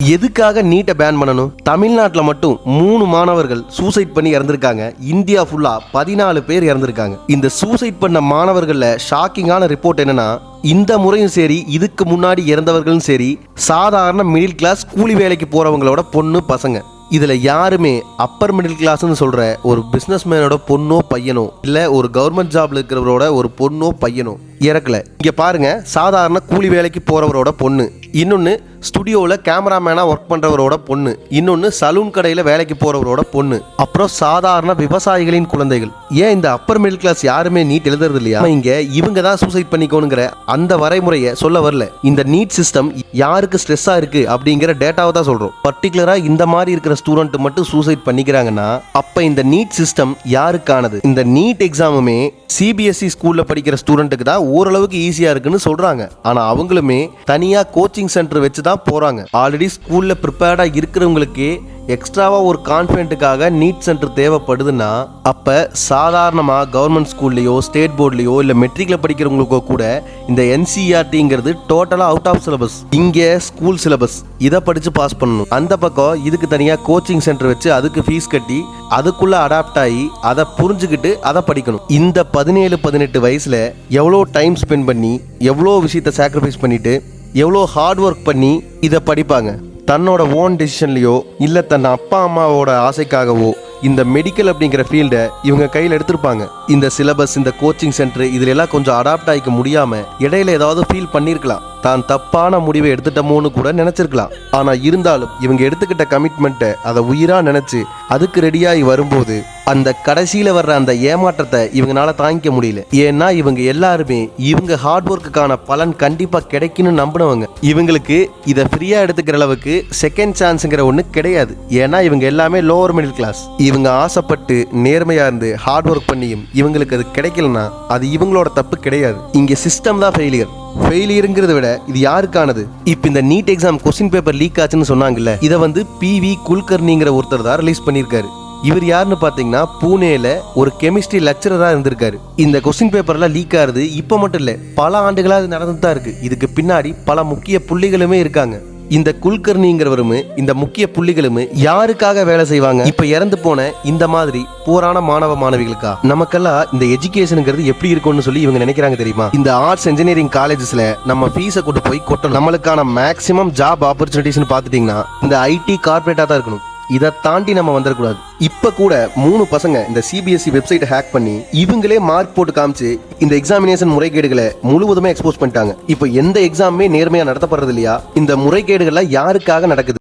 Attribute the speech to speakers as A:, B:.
A: எதுக்காக நீட்டை பேன் பண்ணணும்? தமிழ்நாட்டில் மட்டும் 3 மாணவர்கள் சூசைட் பண்ணி இறந்திருக்காங்க. இந்தியா ஃபுல்லா 14 பேர் இறந்திருக்காங்க. இந்த சூசைட் பண்ண மாணவர்கள்ல ஷாக்கிங்கான ரிப்போர்ட் என்னன்னா, இந்த முறையும் சரி இதுக்கு முன்னாடி இறந்தவர்களும் சரி சாதாரண மிடில் கிளாஸ் கூலி வேலைக்கு போறவங்களோட பொண்ணு பசங்க. இதுல யாருமே அப்பர் மிடில் கிளாஸ்னு சொல்ற ஒரு பிசினஸ் மேனோட பொண்ணோ பையனோ இல்ல ஒரு கவர்மெண்ட் ஜாப்ல இருக்கிறவரோட ஒரு பொண்ணோ பையனோ இறக்கல. இங்க பாருங்க, சாதாரண கூலி வேலைக்கு போறவரோட பொண்ணு, இன்னொன்னு ஸ்டுடியோவில் கேமராமேனா ஒர்க் பண்றவரோட பொண்ணு, இன்னொன்னு சலூன் கடையில் வேலைக்கு போறவரோட பொண்ணு, அப்புறம் சாதாரண விவசாயிகளின் குழந்தைகள். ஏன் இந்த அப்பர் மிடில் கிளாஸ் யாருமே நீட் எழுதுறது இல்லையா? இங்க இவங்க தான் சூசைட் பண்ணிக்கோனுங்கிற அந்த வரைமுறையை சொல்ல வரல. இந்த நீட் சிஸ்டம் யாருக்கு ஸ்ட்ரெஸ்ஸா இருக்கு அப்படிங்கிற டேட்டாவை தான் சொல்றோம். பர்டிகுலரா இந்த மாதிரி இருக்கிற ஸ்டூடெண்ட் மட்டும் சூசைட் பண்ணிக்கிறாங்கன்னா அப்ப இந்த நீட் சிஸ்டம் யாருக்கானது? இந்த நீட் எக்ஸாமுமே சிபிஎஸ்இ ஸ்கூல்ல படிக்கிற ஸ்டூடெண்ட்டுக்கு தான் ஓரளவுக்கு ஈஸியா இருக்குன்னு சொல்றாங்க. ஆனா அவங்களுமே தனியா கோச்சிங் சென்டர் வச்சு தான் போறாங்க. ஆல்ரெடி ஸ்கூல்ல ப்ரிப்பேர்டா இருக்கிறவங்களுக்கே எக்ஸ்ட்ராவா ஒரு கான்ஃபிடென்ட்டுக்காக நீட் சென்டர் தேவைப்படுதுன்னா அப்ப சாதாரணமா கவர்மெண்ட் ஸ்கூல்லையோ ஸ்டேட் போர்ட்லயோ இல்ல மெட்ரிக்ல படிக்கிறவங்களுக்கோ கூட இந்த என்சிஆர்டிங்கிறது டோட்டலா அவுட் ஆஃப் சிலபஸ். இங்க ஸ்கூல் சிலபஸ் இதை படிச்சு பாஸ் பண்ணணும். அந்த பக்கம் இதுக்கு தனியா கோச்சிங் சென்டர் வச்சு அதுக்கு ஃபீஸ் கட்டி அதுக்குள்ள அடாப்ட் ஆகி அதை புரிஞ்சுக்கிட்டு அதை படிக்கணும். இந்த 17-18 வயசுல எவ்வளோ டைம் ஸ்பெண்ட் பண்ணி எவ்வளோ விஷயத்தை சாக்ரிஃபைஸ் பண்ணிட்டு எவ்வளோ ஹார்ட் ஒர்க் பண்ணி இதை படிப்பாங்க. தன்னோட ஓன் டெசிஷன்லையோ இல்லை தன் அப்பா அம்மாவோட ஆசைக்காகவோ இந்த மெடிக்கல் அப்படிங்கிற ஃபீல்டை இவங்க கையில் எடுத்திருப்பாங்க. இந்த சிலபஸ், இந்த கோச்சிங் சென்டர் இதுல எல்லாம் கொஞ்சம் அடாப்ட் ஆகிக்க முடியாம இடையில ஏதாவது ஃபீல் பண்ணியிருக்கலாம். தான் தப்பான முடிவை எடுத்துட்டோமோன்னு கூட நினைச்சிருக்கலாம். ஆனா இருந்தாலும் இவங்க எடுத்துக்கிட்ட கமிட்மெண்ட்டை அதை உயிரா நினைச்சு அதுக்கு ரெடியாகி வரும்போது அந்த கடைசியில வர்ற அந்த ஏமாற்றத்தை இவங்களால தாங்கிக்க முடியல. ஏன்னா இவங்க எல்லாருமே இவங்க ஹார்ட் ஒர்க்குக்கான பலன் கண்டிப்பா கிடைக்கும்னு நம்பினவங்க. இவங்களுக்கு இதை ஃப்ரீயா எடுத்துக்கிற அளவுக்கு செகண்ட் சான்ஸ்ங்கிற ஒண்ணு கிடையாது. ஏன்னா இவங்க எல்லாமே லோவர் மிடில் கிளாஸ். இவங்க ஆசைப்பட்டு நேர்மையா இருந்து ஹார்ட் ஒர்க் பண்ணியும் இவங்களுக்கு அது கிடைக்கலன்னா அது இவங்களோட தப்பு கிடையாது. இங்க சிஸ்டம் தான் ஃபெயிலியர். ஃபெயிலியருங்கிறத விட இது யாருக்கானது? இப்ப இந்த NEET exam question paper leak ஆச்சுன்னு சொன்னாங்கல்ல, இதை வந்து PV குல்கர்னிங்கிற ஒருத்தர் தான் ரிலீஸ் பண்ணியிருக்காரு. இவர் யாருன்னு பாத்தீங்கன்னா பூனேல ஒரு கெமிஸ்ட்ரி லெக்சரரா இருந்திருக்காரு. இந்த கொஸ்டின் பேப்பர்லாம் லீக் ஆகுது இப்ப மட்டும் இல்ல, பல ஆண்டுகளா இது நடந்துட்டு தான் இருக்கு. இதுக்கு பின்னாடி பல முக்கிய புள்ளிகளுமே இருக்காங்க. இந்த குல்கர்னிங்கிறவரும் இந்த முக்கிய புள்ளிகளும் யாருக்காக வேலை செய்வாங்க? இப்ப இறந்து போன இந்த மாதிரி போரான மாணவ மாணவிகளுக்கா? நமக்கெல்லாம் இந்த எஜுகேஷனுங்கிறது எப்படி இருக்கும்னு சொல்லி இவங்க நினைக்கிறாங்க தெரியுமா? இந்த ஆர்ட்ஸ் இன்ஜினியரிங் காலேஜஸ்ல நம்ம ஃபீஸை கொண்டு போய் கொட்டணும். நம்மளுக்கான மேக்ஸிமம் ஜாப் ஆப்பர்ச்சுனிட்டிஸ்னு பாத்துட்டீங்கன்னா இந்த ஐடி கார்பரேட்டா தான் இருக்கணும். இதை தாண்டி நம்ம வந்துடக்கூடாது. இப்ப கூட 3 பசங்க இந்த சிபிஎஸ்இ வெப்சைட் ஹேக் பண்ணி இவங்களே மார்க் போட்டு காமிச்சு இந்த எக்ஸாமினேஷன் முறைகேடுகளை முழுவதுமே எக்ஸ்போஸ் பண்ணிட்டாங்க. இப்போ எந்த எக்ஸாமுமே நேர்மையா நடத்தப்படுறது இல்லையா? இந்த முறைகேடுகள்லாம் யாருக்காக நடக்குது?